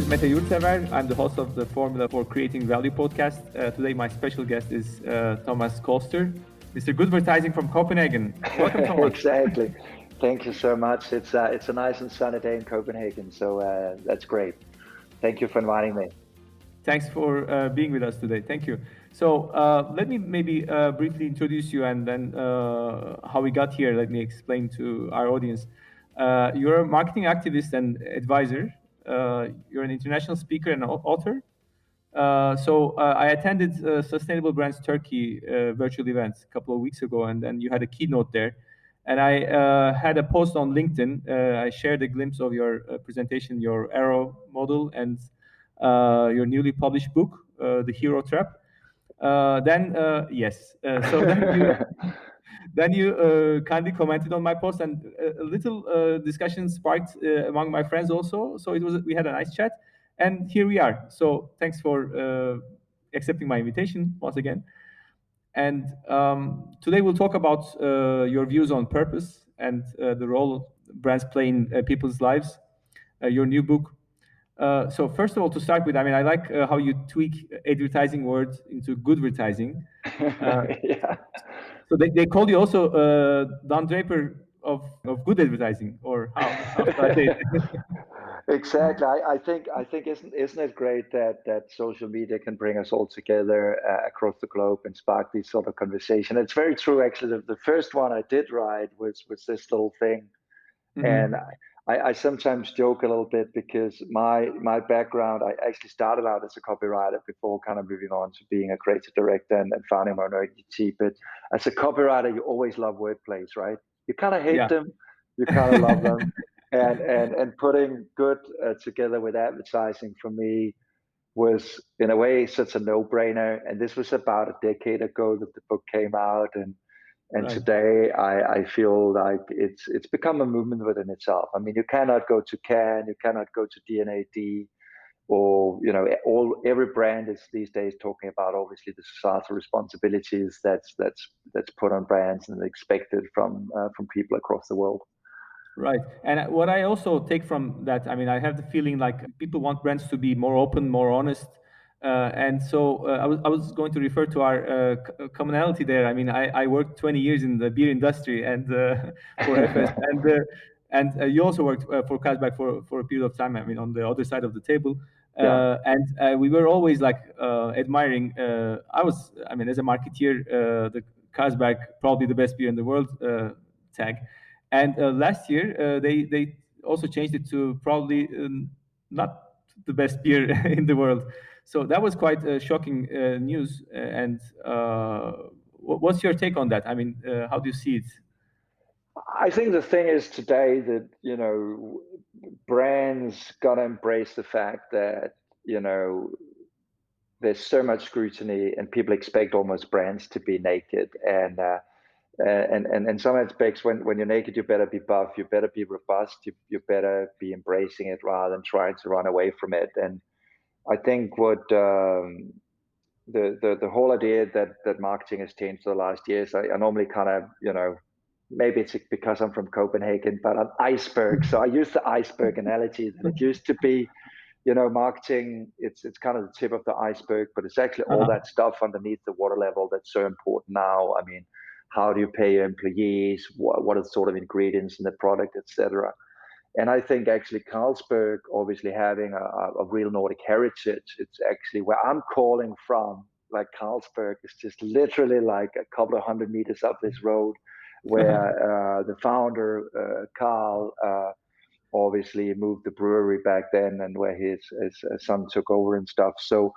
Mete Yurtsever. I'm the host of the Formula for Creating Value podcast. Today, my special guest is Thomas Kolster, Mr. Goodvertising from Copenhagen. Welcome, Thomas. Exactly. Thank you so much. It's a nice and sunny day in Copenhagen, so that's great. Thank you for inviting me. Thanks for being with us today. Thank you. So let me maybe briefly introduce you, and then how we got here. Let me explain to our audience. You're a marketing activist and advisor. You're an international speaker and author. I attended Sustainable Brands Turkey virtual event a couple of weeks ago, and then you had a keynote there. And I had a post on LinkedIn. I shared a glimpse of your presentation, your Arrow model, and your newly published book, The Hero Trap. Then you kindly commented on my post, and a little discussion sparked among my friends also. So we had a nice chat, and here we are. So thanks for accepting my invitation once again. And today we'll talk about your views on purpose and the role brands play in people's lives. Your new book. So first of all, to start with, I mean, I like how you tweak advertising words into goodvertising. Yeah. So they call you also Don Draper of good advertising, or how should I say it? Exactly. I think isn't it great that social media can bring us all together across the globe and spark these sort of conversation. It's very true. Actually, the first one I did write was this little thing, and I sometimes joke a little bit because my background, I actually started out as a copywriter before kind of moving on to being a creative director and founding my own agency. But as a copywriter, you always love wordplays, right? You kind of hate Yeah. them, you kind of love them, and putting good together with advertising for me was in a way such a no-brainer. And this was about a decade ago that the book came out, and Right. today I feel like it's become a movement within itself. I mean, you cannot go to Cannes, you cannot go to D&AD, or every brand is these days talking about obviously the societal responsibilities that's put on brands and expected from people across the world. Right. And what I also take from that, I mean, I have the feeling like people want brands to be more open, more honest. I was going to refer to our commonality there. I mean, I worked 20 years in the beer industry and for FS, and you also worked for Carlsberg for a period of time. I mean, on the other side of the table. We were always like admiring. I mean, as a marketeer, the Carlsberg, probably the best beer in the world tag. And last year, they also changed it to probably not the best beer in the world. So that was quite shocking news. What's your take on that? I mean, how do you see it? I think the thing is today that brands gotta embrace the fact that there's so much scrutiny and people expect almost brands to be naked, and in some aspects when you're naked you better be buff, you better be robust, you better be embracing it rather than trying to run away from it. And I think what the whole idea that marketing has changed for the last years, I normally kind of maybe it's because I'm from Copenhagen, but an iceberg, so I use the iceberg analogy that it used to be marketing, it's kind of the tip of the iceberg, but it's actually all that stuff underneath the water level that's so important now. I mean, how do you pay your employees? What are the sort of ingredients in the product, etc. And I think actually Carlsberg, obviously having a real Nordic heritage, it's actually where I'm calling from. Like Carlsberg is just literally like a couple of 100 meters up this road, where the founder Carl obviously moved the brewery back then, and where his son took over and stuff. So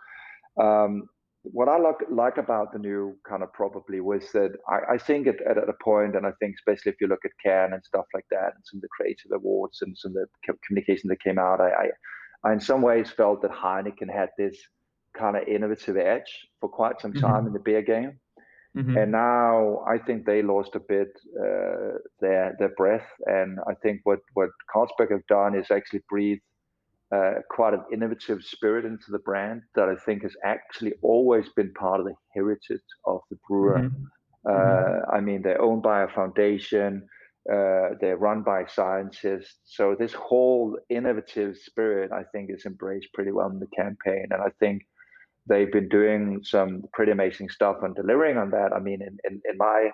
what I like about the new kind of probably was that I think at a point, and I think especially if you look at Cannes and stuff like that, and some of the creative awards and some of the communication that came out, I in some ways felt that Heineken had this kind of innovative edge for quite some time in the beer game. And now I think they lost a bit their breath. And I think what Carlsberg have done is actually breathe quite an innovative spirit into the brand that I think has actually always been part of the heritage of the brewer. I mean, they're owned by a foundation. They're run by scientists. So this whole innovative spirit, I think, is embraced pretty well in the campaign. And I think they've been doing some pretty amazing stuff and delivering on that. I mean, in my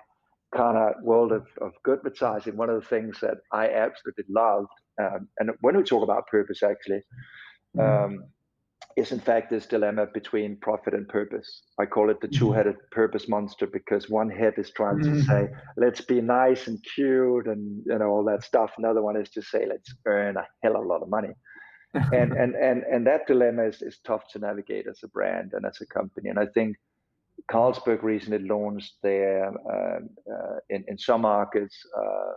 kind of world of Goodvertising, one of the things that I absolutely loved, and when we talk about purpose, actually, is in fact this dilemma between profit and purpose. I call it the two-headed purpose monster, because one head is trying to say, let's be nice and cute and all that stuff. Another one is to say, let's earn a hell of a lot of money. And that dilemma is tough to navigate as a brand and as a company. And I think Carlsberg recently launched their in some markets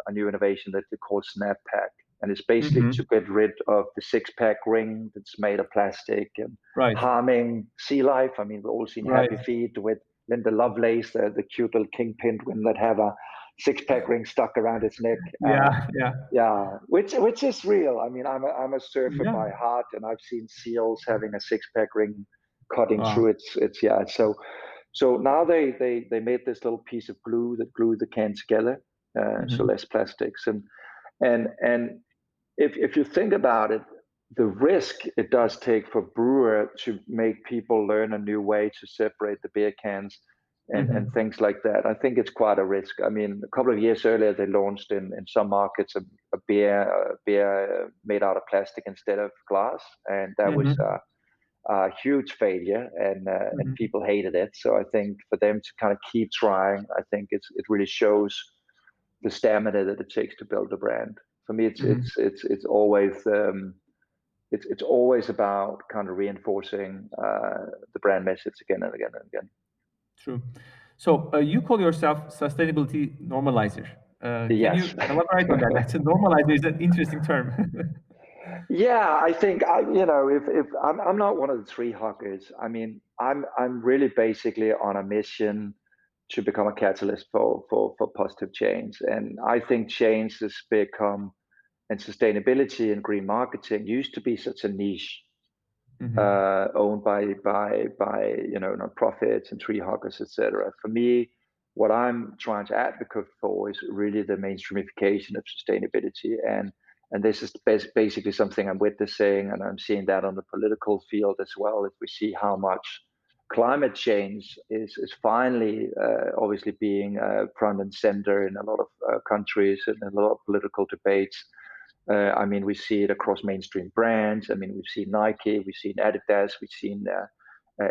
a new innovation that they call Snap Pack, and it's basically to get rid of the six-pack ring that's made of plastic and harming sea life. I mean, we've all seen Happy Feet with Linda Lovelace, the cute little king penguin that have a six-pack ring stuck around its neck. Which is real. I mean, I'm a surfer by heart, and I've seen seals having a six-pack ring cutting through its. So now they made this little piece of glue that glued the can together, so less plastics. And if you think about it, the risk it does take for brewer to make people learn a new way to separate the beer cans and things like that, I think it's quite a risk. I mean, a couple of years earlier, they launched in some markets a beer made out of plastic instead of glass, and that was a huge failure, and people hated it. So I think for them to kind of keep trying, I think it really shows the stamina that it takes to build a brand. For me, it's always about kind of reinforcing the brand message again and again and again. True. So you call yourself sustainability normalizer. Can you elaborate on that? That's a normalizer is an interesting term. Yeah, I think if I'm not one of the tree huggers. I mean, I'm really basically on a mission to become a catalyst for positive change, and I think change has become, and sustainability and green marketing used to be such a niche, owned by nonprofits and tree huggers, etc. For me, what I'm trying to advocate for is really the mainstreamification of sustainability, and this is basically something I'm witnessing, and I'm seeing that on the political field as well. If we see how much climate change is finally obviously being front and center in a lot of countries and in a lot of political debates. I mean, we see it across mainstream brands. I mean, we've seen Nike, we've seen Adidas, we've seen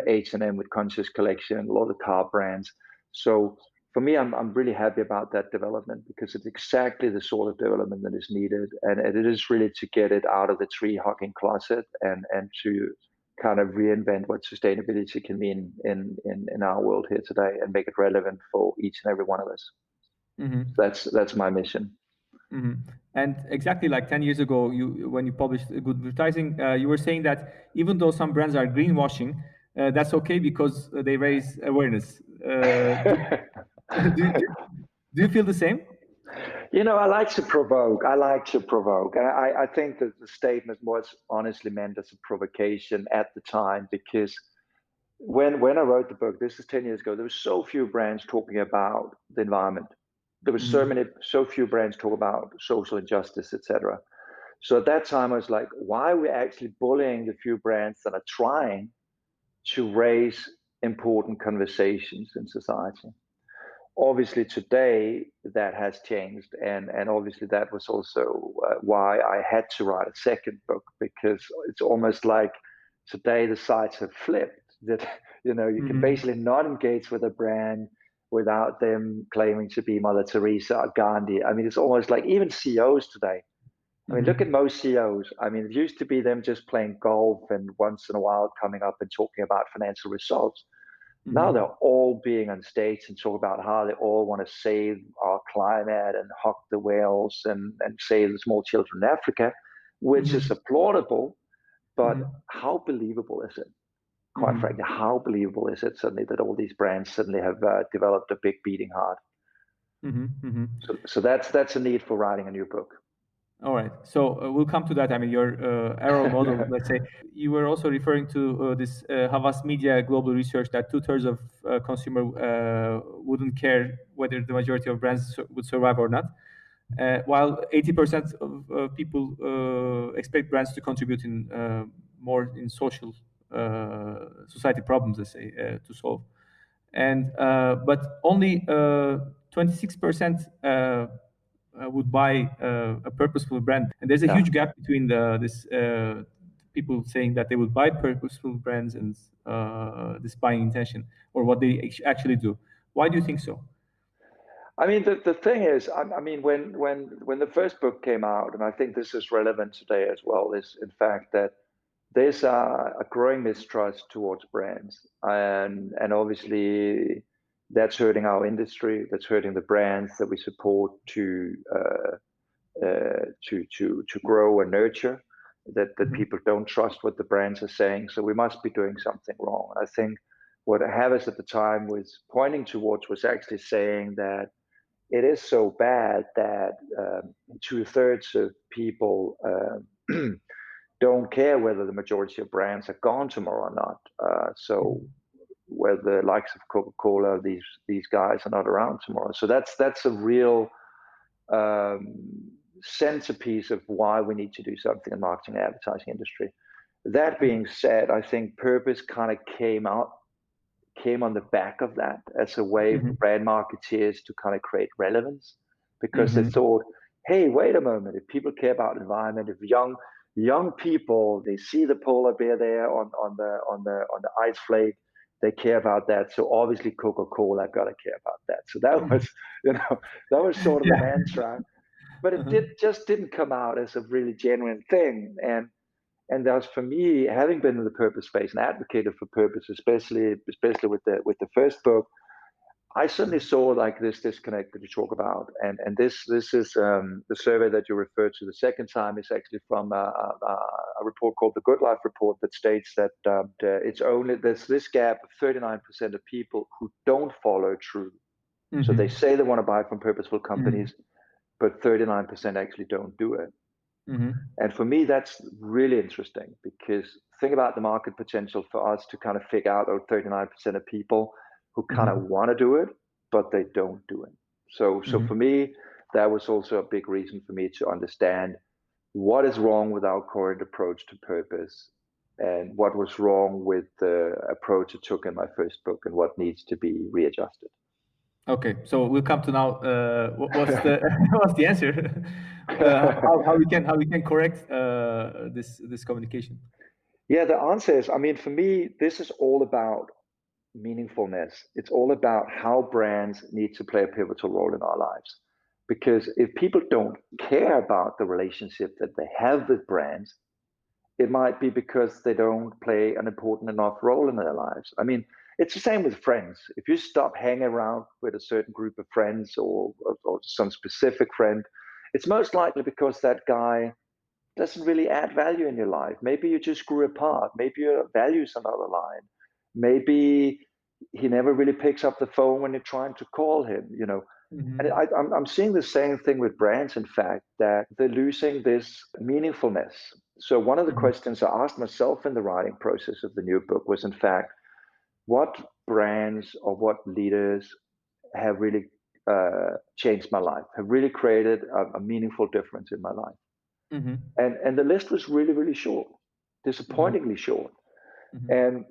H&M with Conscious Collection, a lot of car brands. So for me, I'm really happy about that development, because it's exactly the sort of development that is needed, and it is really to get it out of the tree hugging closet and to kind of reinvent what sustainability can mean in our world here today, and make it relevant for each and every one of us. That's my mission. And exactly like 10 years ago, when you published Goodvertising, you were saying that even though some brands are greenwashing, that's okay because they raise awareness. Do you feel the same? I like to provoke. And I think that the statement was honestly meant as a provocation at the time, because when I wrote the book, this is 10 years ago, there were so few brands talking about the environment. There were so few brands talk about social injustice, etc. So at that time, I was like, why are we actually bullying the few brands that are trying to raise important conversations in society? Obviously, today that has changed, and obviously that was also why I had to write a second book, because it's almost like today the sides have flipped. That you can basically not engage with a brand without them claiming to be Mother Teresa or Gandhi. I mean, it's almost like even CEOs today. I mean, look at most CEOs. I mean, it used to be them just playing golf and once in a while coming up and talking about financial results. Now they're all being on stage and talk about how they all want to save our climate and hug the whales and save the small children in Africa, which is applaudable. But how believable is it? Quite frankly, how believable is it suddenly that all these brands suddenly have developed a big beating heart? So that's a need for writing a new book. All right. So we'll come to that. I mean, your arrow model, let's say. You were also referring to this Havas Media global research that 2/3 of consumer wouldn't care whether the majority of brands would survive or not. while 80% of people expect brands to contribute in more in social society problems, let's say, to solve. And but only 26% would buy a purposeful brand, and there's a huge gap between this people saying that they would buy purposeful brands and this buying intention, or what they actually do. Why do you think so? I mean, the thing is, I mean, when the first book came out, and I think this is relevant today as well, is in fact that there's a growing mistrust towards brands, and obviously that's hurting our industry. That's hurting the brands that we support to grow and nurture. That people don't trust what the brands are saying. So we must be doing something wrong. I think what Havas at the time was pointing towards was actually saying that it is so bad that 2/3 of people don't care whether the majority of brands are gone tomorrow or not. So whether the likes of Coca-Cola, these guys are not around tomorrow. So that's a real centerpiece of why we need to do something in the marketing and advertising industry. That being said, I think purpose kind of came on the back of that as a way for brand marketeers to kind of create relevance, because they thought, hey, wait a moment, if people care about the environment, if young people, they see the polar bear there on the ice flake, they care about that. So obviously Coca-Cola gotta care about that. So that was, that was sort of the mantra, but it just didn't come out as a really genuine thing. And that was, for me, having been in the purpose space and advocated for purpose, especially with the first book, I suddenly saw like this disconnect that you talk about, and this is the survey that you referred to the second time is actually from a report called the Good Life Report that states that there's this gap of 39% of people who don't follow through. So they say they want to buy from purposeful companies, but 39% actually don't do it. And for me, that's really interesting, because think about the market potential for us to kind of figure out those 39% of people who kind of want to do it, but they don't do it. So for me, that was also a big reason for me to understand what is wrong with our current approach to purpose, and what was wrong with the approach I took in my first book, and what needs to be readjusted. Okay, so we'll come to now. What's the what's the answer? How we can correct this communication? Yeah, the answer is, I mean, for me, this is all about meaningfulness. It's all about how brands need to play a pivotal role in our lives. Because if people don't care about the relationship that they have with brands, it might be because they don't play an important enough role in their lives. I mean, it's the same with friends. If you stop hanging around with a certain group of friends, or some specific friend, it's most likely because that guy doesn't really add value in your life. Maybe you just grew apart. Maybe your values are not aligned. Maybe he never really picks up the phone when you're trying to call him, And I'm seeing the same thing with brands, in fact, that they're losing this meaningfulness. So one of the questions I asked myself in the writing process of the new book was, in fact, what brands or what leaders have really changed my life, have really created a meaningful difference in my life? And the list was really, really short, disappointingly short. And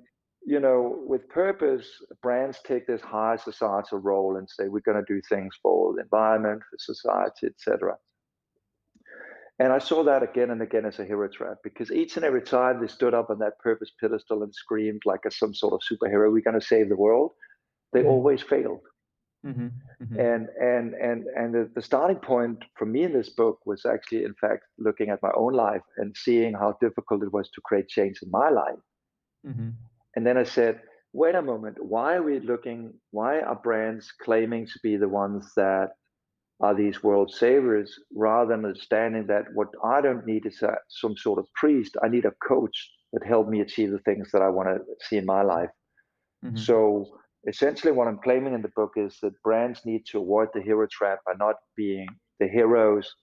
with purpose, brands take this high societal role and say, we're going to do things for the environment, for society, etc. And I saw that again and again as a hero trap, because each and every time they stood up on that purpose pedestal and screamed like some sort of superhero, we're going to save the world, they always failed. And the starting point for me in this book was actually, in fact, looking at my own life and seeing how difficult it was to create change in my life. And then I said, wait a moment, why are brands claiming to be the ones that are these world savers, rather than understanding that what I don't need is some sort of priest. I need a coach that helped me achieve the things that I want to see in my life. So essentially what I'm claiming in the book is that brands need to avoid the hero trap by not being the heroes,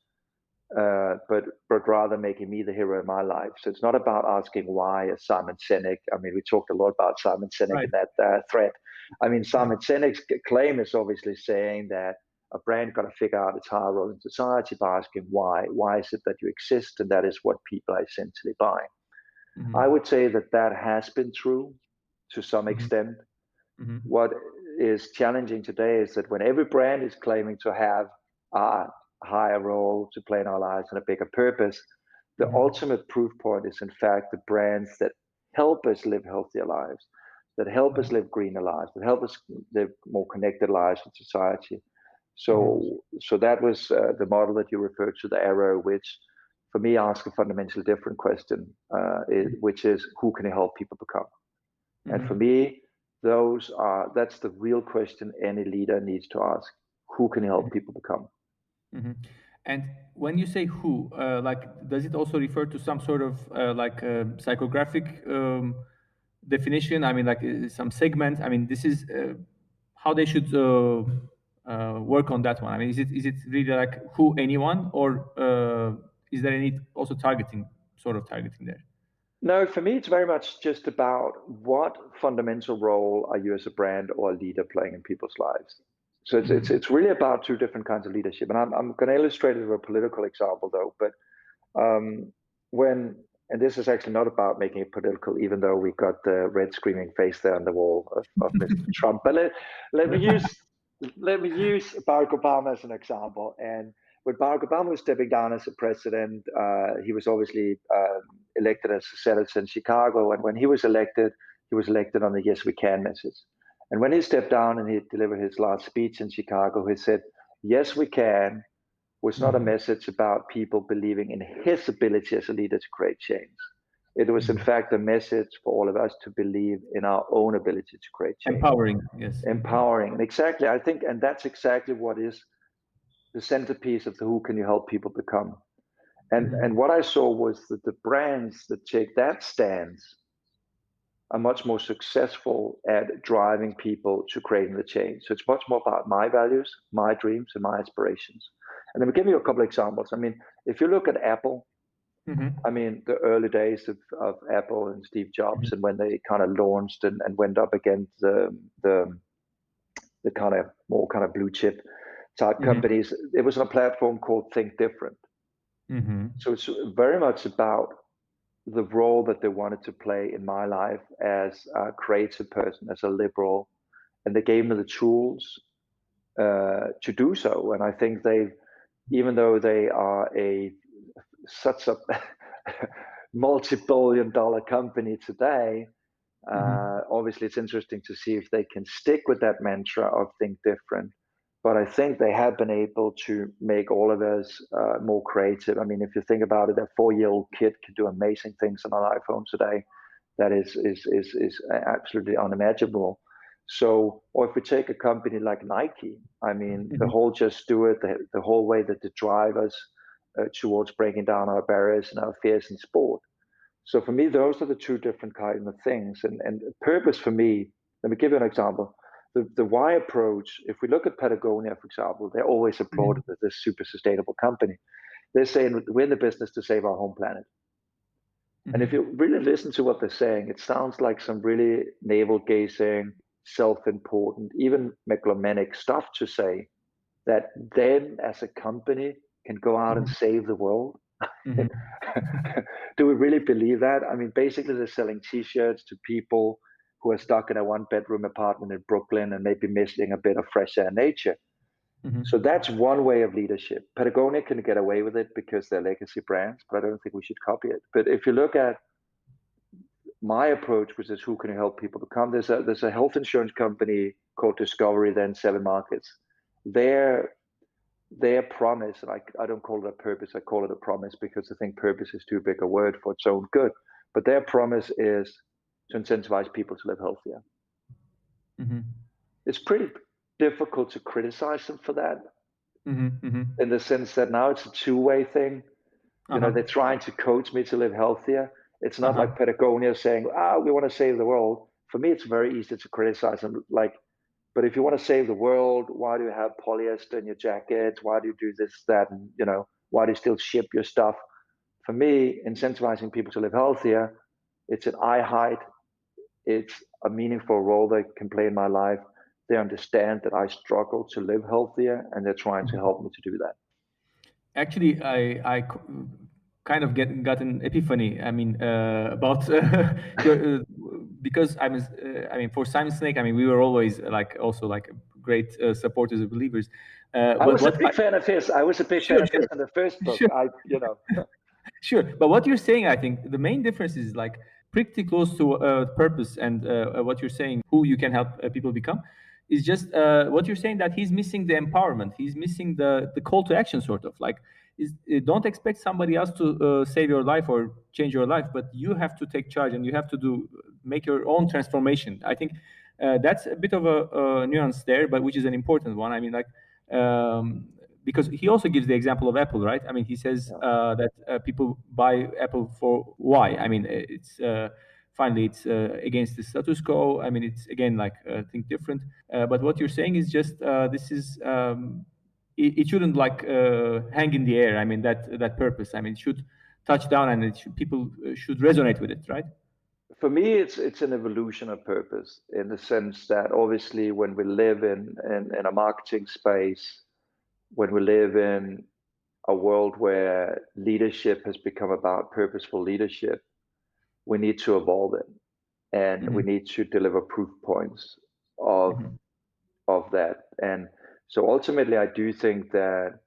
but rather making me the hero in my life. So it's not about asking why, as Simon Sinek. I mean, we talked a lot about Simon Sinek in that thread. I mean, Simon Sinek's claim is obviously saying that a brand got to figure out its higher role in society by asking why. Why is it that you exist? And that is what people are essentially buying. I would say that that has been true to some extent. What is challenging today is that when every brand is claiming to have a higher role to play in our lives and a bigger purpose, the ultimate proof point is in fact the brands that help us live healthier lives, that help us live greener lives, that help us live more connected lives in society. So that was the model that you referred to, the arrow, which for me asks a fundamentally different question, which is who can you help people become? And for me, that's the real question any leader needs to ask. Who can you help people become? And when you say who, like, does it also refer to some sort of psychographic definition? I mean, like some segment. I mean, this is how they should work on that one. I mean, is it really like who, anyone, or is there any also sort of targeting there? No, for me, it's very much just about what fundamental role are you as a brand or a leader playing in people's lives. So it's really about two different kinds of leadership, and I'm going to illustrate it with a political example though. But and this is actually not about making it political, even though we got the red screaming face there on the wall of Mr. Trump. But let me use Barack Obama as an example. And when Barack Obama was stepping down as a president, he was obviously elected as a senator in Chicago. And when he was elected on the "Yes, we can" message. And when he stepped down and he delivered his last speech in Chicago, he said, "Yes, we can" was not a message about people believing in his ability as a leader to create change. It was, in fact, a message for all of us to believe in our own ability to create change. Empowering, yes. Empowering, exactly. I think, and that's exactly what is the centerpiece of the who can you help people become. And what I saw was that the brands that take that stance are much more successful at driving people to creating the change. So it's much more about my values, my dreams, and my aspirations. And let me give you a couple of examples. I mean, if you look at Apple, I mean, the early days of Apple and Steve Jobs, and when they kind of launched and went up against the kind of more kind of blue chip type companies, it was on a platform called Think Different. So it's very much about the role that they wanted to play in my life as a creative person, as a liberal, and they gave me the tools to do so. And I think even though they are such a multi-billion-dollar company today, obviously it's interesting to see if they can stick with that mantra of think different. But I think they have been able to make all of us more creative. I mean, if you think about it, a 4-year-old kid can do amazing things on an iPhone today. That is absolutely unimaginable. So, or if we take a company like Nike, I mean, the whole just do it, the whole way that they drive us towards breaking down our barriers and our fears in sport. So for me, those are the two different kinds of things. And purpose for me, let me give you an example. The why approach, if we look at Patagonia, for example, they're always applauded as this super sustainable company. They're saying we're in the business to save our home planet. And if you really listen to what they're saying, it sounds like some really navel-gazing, self-important, even megalomaniac stuff to say that them as a company can go out and save the world. Do we really believe that? I mean, basically they're selling t-shirts to people who are stuck in a 1-bedroom apartment in Brooklyn and maybe missing a bit of fresh air nature. So that's one way of leadership. Patagonia can get away with it because they're legacy brands, but I don't think we should copy it. But if you look at my approach, which is who can help people become, there's a health insurance company called Discovery, then 7 markets. Their promise, and I don't call it a purpose, I call it a promise because I think purpose is too big a word for its own good. But their promise is to incentivize people to live healthier. It's pretty difficult to criticize them for that, in the sense that now it's a two-way thing. You know, they're trying to coach me to live healthier. It's not like Patagonia saying, we want to save the world. For me, it's very easy to criticize them. But if you want to save the world, why do you have polyester in your jackets? Why do you do this, that, and why do you still ship your stuff? For me, incentivizing people to live healthier, it's an I height. It's a meaningful role they can play in my life. They understand that I struggle to live healthier, and they're trying to help me to do that. Actually, I kind of got an epiphany. I mean, about your, because I mean, for Simon Sinek, I mean, we were always like also like great supporters and believers. I But was a what big fan of his. I was a big sure, fan of his sure, in the first book. sure. Sure, but what you're saying, I think the main difference is like pretty close to purpose, and what you're saying, who you can help people become, is just what you're saying, that he's missing the empowerment, he's missing the call to action, sort of like, don't expect somebody else to save your life or change your life, but you have to take charge and you have to make your own transformation. I think that's a bit of a nuance there, but which is an important one. I mean, like. Because he also gives the example of Apple, right? I mean, he says that people buy Apple for why? I mean, it's finally it's against the status quo. I mean, it's again like think different. But what you're saying is just this is it shouldn't like hang in the air. I mean, that purpose. I mean, it should touch down, and people should resonate with it, right? For me, it's an evolution of purpose, in the sense that obviously when we live in a marketing space, when we live in a world where leadership has become about purposeful leadership, we need to evolve it, and we need to deliver proof points of Mm-hmm. of that. And so ultimately, I do think that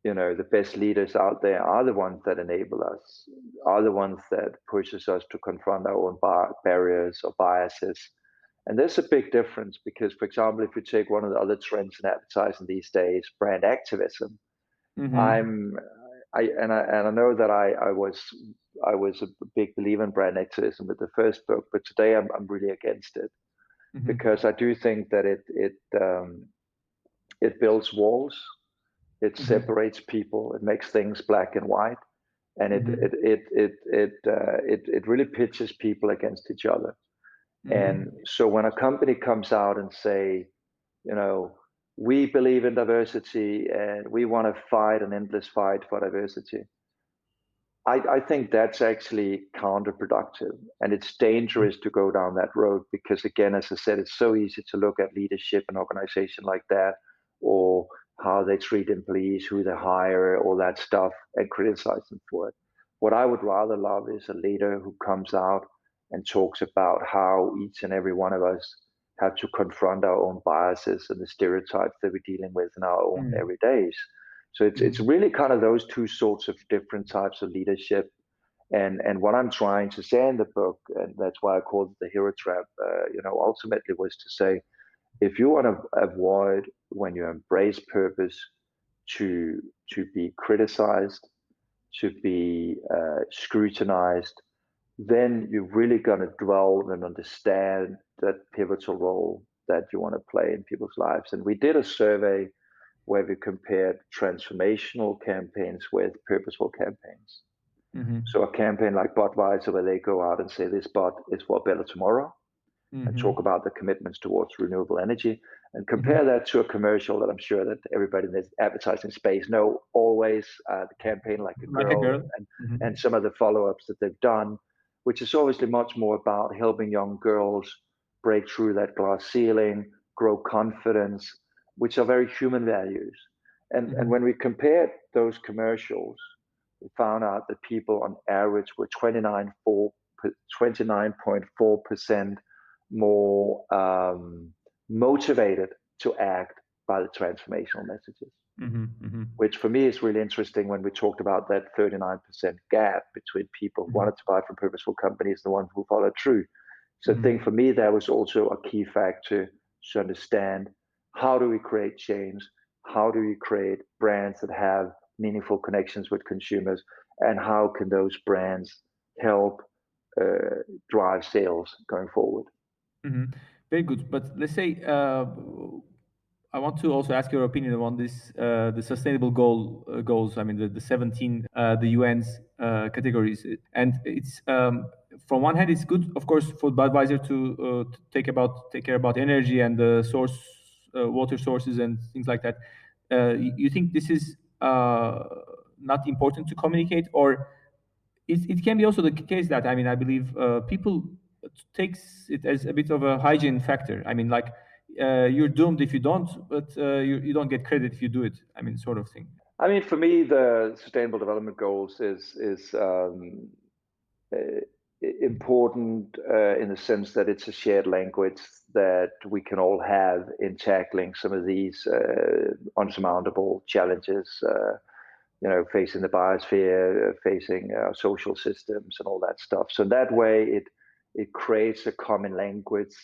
the best leaders out there are the ones that enable us, are the ones that pushes us to confront our own barriers or biases. And there's a big difference because, for example, if you take one of the other trends in advertising these days, brand activism, Mm-hmm. I'm I know that I was a big believer in brand activism with the first book, but today I'm really against it, Mm-hmm. because I do think that it builds walls, it Mm-hmm. separates people, it makes things black and white, and Mm-hmm. it really pitches people against each other. Mm-hmm. And so when a company comes out and say, you know, we believe in diversity and we want to fight an endless fight for diversity, I think that's actually counterproductive. And it's dangerous to go down that road because, again, as I said, it's so easy to look at leadership and organization like that, or how they treat employees, who they hire, all that stuff, and criticize them for it. What I would rather love is a leader who comes out and talks about how each and every one of us have to confront our own biases and the stereotypes that we're dealing with in our own everydays. So it's Mm-hmm. really kind of those two sorts of different types of leadership. And what I'm trying to say in the book, and that's why I called it the hero trap, ultimately was to say, if you want to avoid, when you embrace purpose, to be criticized, to be scrutinized, then you're really going to dwell and understand that pivotal role that you want to play in people's lives. And we did a survey where we compared transformational campaigns with purposeful campaigns. Mm-hmm. So a campaign like Budweiser, where they go out and say this bot is for a better tomorrow, and Mm-hmm. talk about the commitments towards renewable energy, and Mm-hmm. compare that to a commercial that I'm sure that everybody in this advertising space know, always the campaign Like a Like a Girl, girl. Mm-hmm. and some of the follow-ups that they've done, which is obviously much more about helping young girls break through that glass ceiling, grow confidence, which are very human values. And Mm-hmm. when we compared those commercials, we found out that people on average were 29.4% more motivated to act by the transformational messages, Mm-hmm. Mm-hmm. which for me is really interesting when we talked about that 39% gap between people who wanted to buy from purposeful companies and the ones who followed through. So I Mm-hmm. think for me, that was also a key factor to understand, how do we create change? How do we create brands that have meaningful connections with consumers? And how can those brands help drive sales going forward? Mm-hmm. Very good. But let's say I want to also ask your opinion on this, the sustainable goals. I mean, the 17, the UN's categories, and it's from one hand, it's good, of course, for Budweiser to take care about energy and the source water sources and things like that. You think this is not important to communicate, or it can be also the case that, I mean, I believe people takes it as a bit of a hygiene factor. I mean, like you're doomed if you don't, but you don't get credit if you do it. I mean, sort of thing. I mean, for me, the Sustainable Development Goals is important in the sense that it's a shared language that we can all have in tackling some of these unsurmountable challenges. Facing the biosphere, facing social systems, and all that stuff. So that way, it creates a common language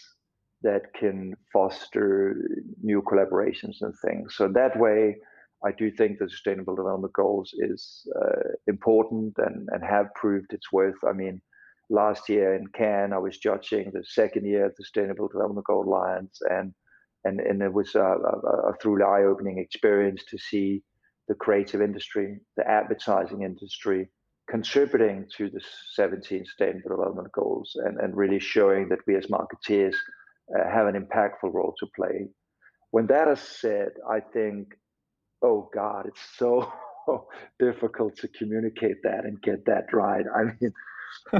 that can foster new collaborations and things. So that way, I do think the Sustainable Development Goals is important and have proved its worth. I mean, last year in Cannes, I was judging the second year of the Sustainable Development Goal Alliance, and it was a truly eye-opening experience to see the creative industry, the advertising industry, contributing to the 17 Sustainable Development Goals and really showing that we as marketeers have an impactful role to play. When that is said, I think, oh God, it's so difficult to communicate that and get that right. I mean,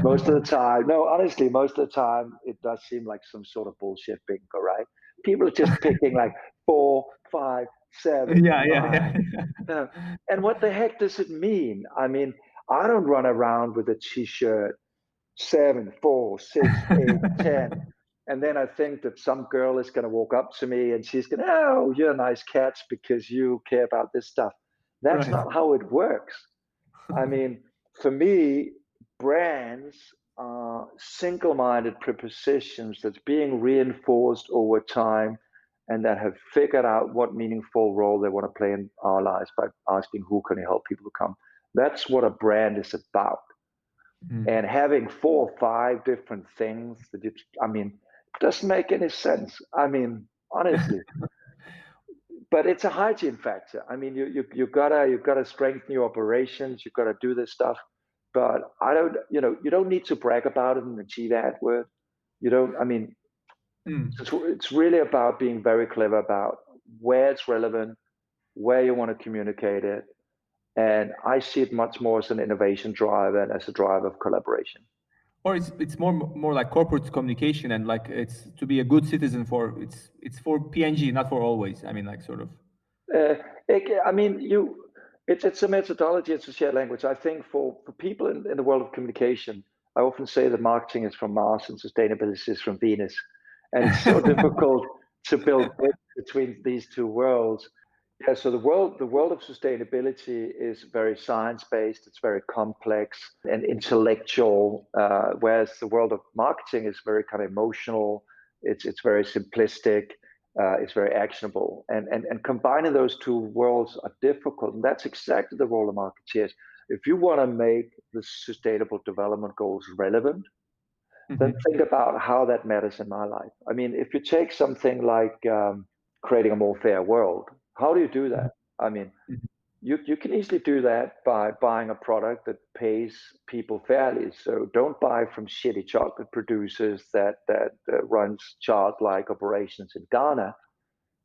most of the time, no, honestly, most of the time, it does seem like some sort of bullshit bingo, right? People are just picking like 4, 5, 7, Yeah. 5. And what the heck does it mean? I mean, I don't run around with a t-shirt 7, 4, 6, 8, 10. And then I think that some girl is going to walk up to me and she's going, oh, you're a nice catch because you care about this stuff. That's Right. not how it works. I mean, for me, brands are single-minded propositions that's being reinforced over time and that have figured out what meaningful role they want to play in our lives by asking who can help people to come. That's what a brand is about. And having 4 or 5 different things that doesn't make any sense. I mean, honestly. But it's a hygiene factor. I mean, you gotta strengthen your operations. You gotta do this stuff. But you don't need to brag about it in the G word. You don't. I mean, it's really about being very clever about where it's relevant, where you want to communicate it, and I see it much more as an innovation driver and as a driver of collaboration. Or it's more like corporate communication, and like it's to be a good citizen for it's for PNG, not for always. I mean, like sort of. I mean, it's a methodology, it's a shared language. I think for people in the world of communication, I often say that marketing is from Mars and sustainability is from Venus. And it's so difficult to build bridge between these two worlds. Yeah, so the world of sustainability is very science-based, it's very complex and intellectual, whereas the world of marketing is very kind of emotional, it's very simplistic, it's very actionable. And combining those two worlds are difficult, and that's exactly the role of marketeers. If you want to make the Sustainable Development Goals relevant, then think about how that matters in my life. I mean, if you take something like creating a more fair world, how do you do that? I mean, you can easily do that by buying a product that pays people fairly. So don't buy from shitty chocolate producers that runs childlike operations in Ghana,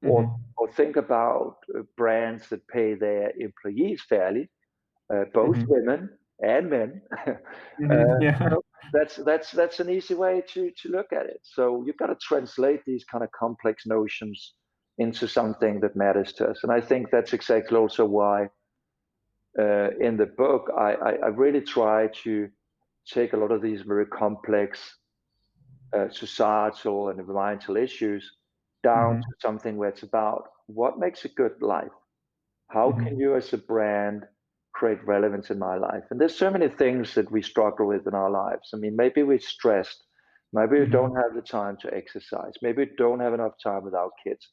or think about brands that pay their employees fairly, both women and men. Yeah. That's an easy way to look at it. So you've got to translate these kind of complex notions into something that matters to us. And I think that's exactly also why in the book I really try to take a lot of these very complex societal and environmental issues down to something where it's about what makes a good life. How can you as a brand create relevance in my life? And there's so many things that we struggle with in our lives. I mean, maybe we're stressed. Maybe we don't have the time to exercise. Maybe we don't have enough time with our kids.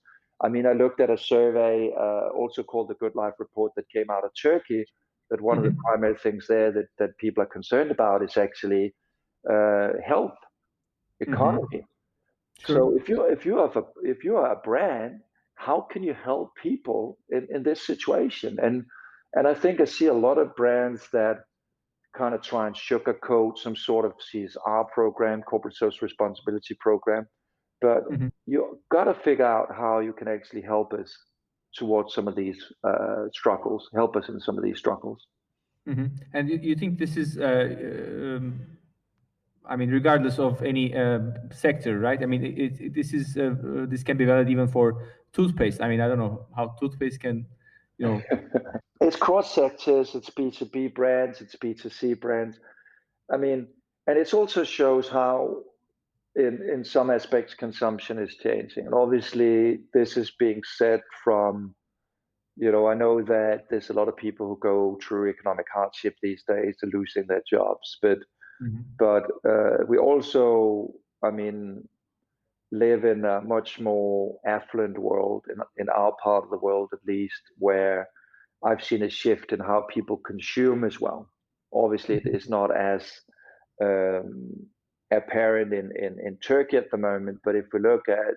I mean, I looked at a survey, also called the Good Life Report, that came out of Turkey, that one of the primary things there that people are concerned about is actually health, economy. Sure. So if you are a brand, how can you help people in this situation? And I think I see a lot of brands that kind of try and sugarcoat some sort of CSR program, corporate social responsibility program, but you got to figure out how you can actually help us towards some of these struggles, help us in some of these struggles. And you think this is I mean, regardless of any sector, right? I mean, this can be valid even for toothpaste. I mean, I don't know how toothpaste can, you know. It's cross sectors, it's B2B brands, it's B2C brands. I mean, and it also shows how in some aspects consumption is changing. And obviously this is being said from, I know that there's a lot of people who go through economic hardship these days, they're losing their jobs, but Mhm. we also, I mean, live in a much more affluent world in our part of the world, at least, where I've seen a shift in how people consume as well. Obviously, it Mhm. is not as um, apparent in Turkey at the moment, but if we look at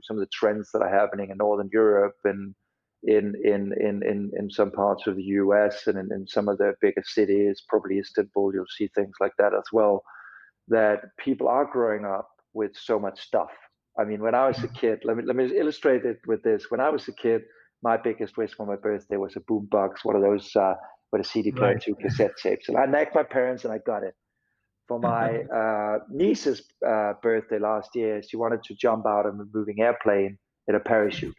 some of the trends that are happening in Northern Europe and in some parts of the US and in some of the bigger cities, probably Istanbul, you'll see things like that as well, that people are growing up with so much stuff. I mean, when I was a kid, let me illustrate it with this. When I was a kid, my biggest wish for my birthday was a boombox, one of those with a CD player and Right. two cassette tapes. And I nagged my parents, and I got it. For my niece's birthday last year, she wanted to jump out of a moving airplane in a parachute.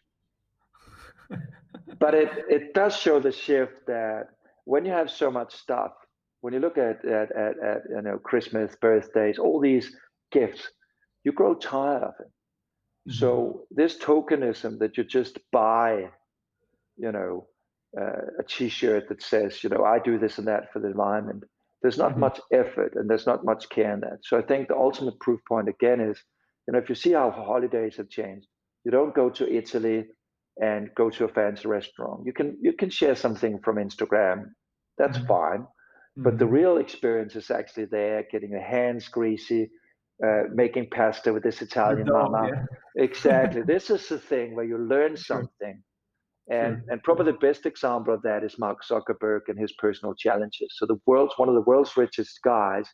But it does show the shift that when you have so much stuff, when you look at Christmas, birthdays, all these gifts, you grow tired of it. Mhm. So this tokenism that you just buy, you know, a T-shirt that says, I do this and that for the environment. There's not Mhm. much effort and there's not much care in that. So I think the ultimate proof point again is, if you see how holidays have changed, you don't go to Italy and go to a fancy restaurant. You can share something from Instagram. That's Mhm. fine. But the Mhm. real experience is actually there, getting your hands greasy, making pasta with this The Italian dough, mama. yeah. Exactly. This is the thing where you learn Sure. something, and Sure. and probably the best example of that is Mark Zuckerberg and his personal challenges. So one of the world's richest guys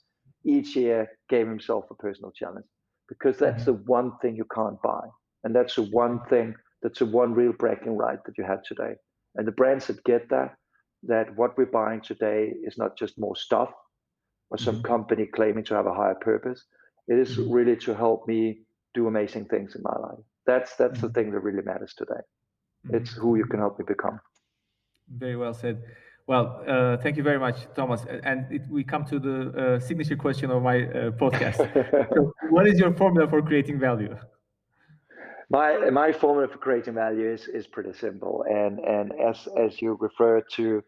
each year gave himself a personal challenge because that's the Mhm. one thing you can't buy. And that's the one thing, that's the one real bragging right that you have today. And the brands that get that what we're buying today is not just more stuff or some Mhm. company claiming to have a higher purpose. It is Mhm. really to help me do amazing things in my life. That's the Mhm. thing that really matters today. Mhm. It's who you can help me become. Very well said. Well, thank you very much, Thomas. And we come to the signature question of my podcast. So, what is your formula for creating value? My formula for creating value is pretty simple, and as you refer to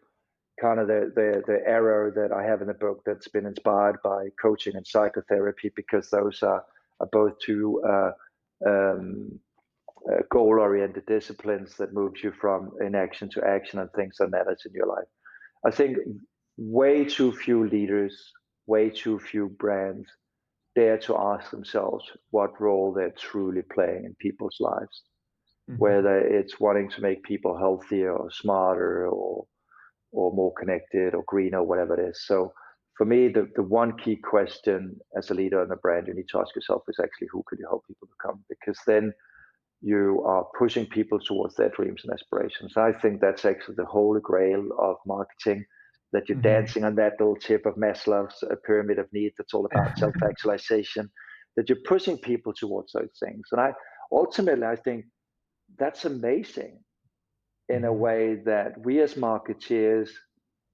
kind of the arrow that I have in the book that's been inspired by coaching and psychotherapy, because those are both two um, goal oriented disciplines that moves you from inaction to action and things that matters in your life. I think way too few leaders, way too few brands dare to ask themselves what role they're truly playing in people's lives, Mhm. whether it's wanting to make people healthier or smarter or more connected or greener, whatever it is. So for me, the one key question as a leader in a brand you need to ask yourself is actually who could you help people become? Because then you are pushing people towards their dreams and aspirations. I think that's actually the holy grail of marketing, that you're Mhm. dancing on that little tip of Maslow's pyramid of need that's all about self-actualization, that you're pushing people towards those things. And I think that's amazing in a Mhm. way that we as marketeers,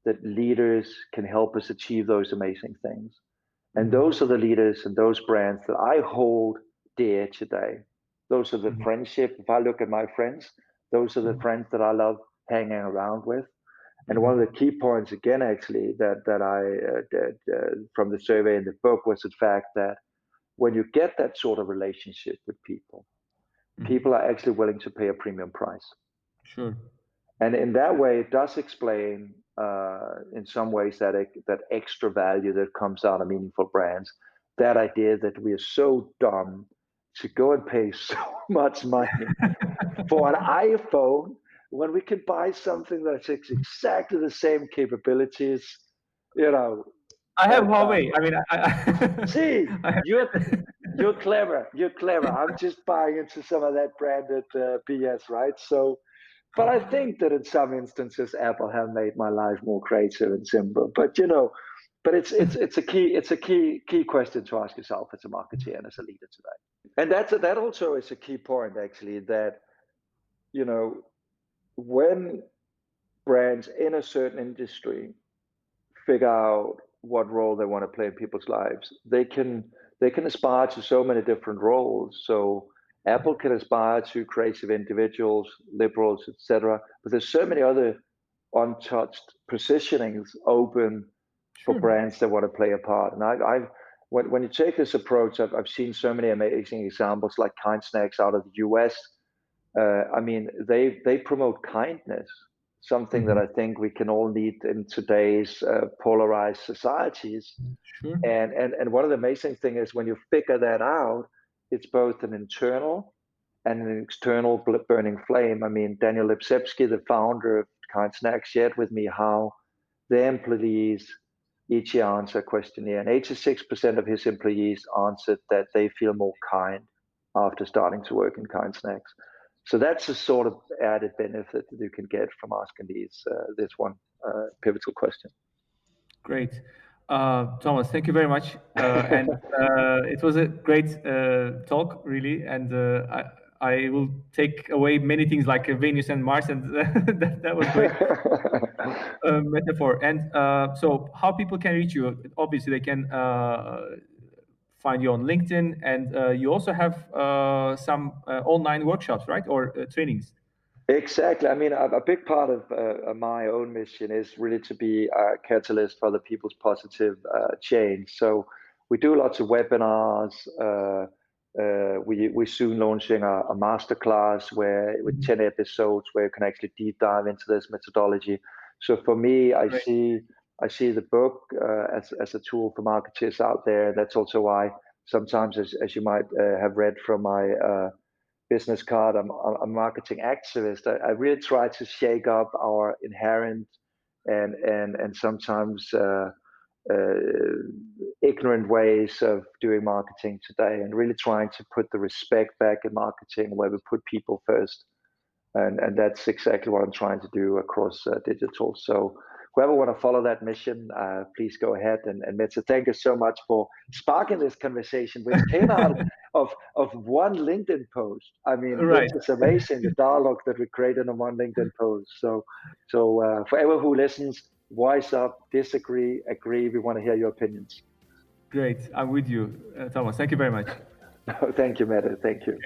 that leaders can help us achieve those amazing things. And Mhm. those are the leaders and those brands that I hold dear today. Those are the Mhm. friendship. If I look at my friends, those are the Mhm. friends that I love hanging around with. And one of Mhm. the key points, again, actually, that I did from the survey in the book was the fact that when you get that sort of relationship with people, people Mhm. are actually willing to pay a premium price. Sure. And in that way, it does explain, in some ways, that extra value that comes out of meaningful brands. That idea that we are so dumb to go and pay so much money for an iPhone when we can buy something that's exactly the same capabilities. You know, I have at Huawei. I mean, see, I have. you're clever. You're clever. I'm just buying into some of that branded BS, right? So but I think that in some instances, Apple have made my life more creative and simple. But But it's a key question to ask yourself as a marketer and as a leader today. And that also is a key point, actually, that, you know, when brands in a certain industry figure out what role they want to play in people's lives, they can aspire to so many different roles. So Apple can aspire to creative individuals, liberals, etc. But there's so many other untouched positionings open for Sure. brands that want to play a part. And when you take this approach, I've seen so many amazing examples, like Kind Snacks out of the US. I mean, they promote kindness, something that I think we can all need in today's polarized societies. Sure. And one of the amazing things is when you figure that out, it's both an internal and an external burning flame. I mean, Daniel Lipsepsky, the founder of Kind Snacks, shared with me how the employees each year answer a questionnaire, and 86% of his employees answered that they feel more kind after starting to work in Kind Snacks. So that's a sort of added benefit that you can get from asking this one pivotal question. Great. Thomas, thank you very much. And it was a great talk, really. And I will take away many things like Venus and Mars, and that was great metaphor. And so, how people can reach you? Obviously, they can find you on LinkedIn, and you also have some online workshops, right, or trainings. Exactly. I mean, a big part of my own mission is really to be a catalyst for other people's positive change. So we do lots of webinars. We're soon launching a masterclass with 10 episodes where you can actually deep dive into this methodology. So for me, I Great. see the book as a tool for marketers out there. That's also why sometimes, as you might have read from my business card, I'm a marketing activist. I really try to shake up our inherent and sometimes ignorant ways of doing marketing today, and really trying to put the respect back in marketing where we put people first. And that's exactly what I'm trying to do across digital. So whoever want to follow that mission, please go ahead. And Mette, thank you so much for sparking this conversation, which came out of one LinkedIn post. I mean, which Right. is amazing, the dialogue that we created on one LinkedIn post. So for everyone who listens, voice up, disagree, agree. We want to hear your opinions. Great. I'm with you, Thomas. Thank you very much. Thank you, Mette. Thank you.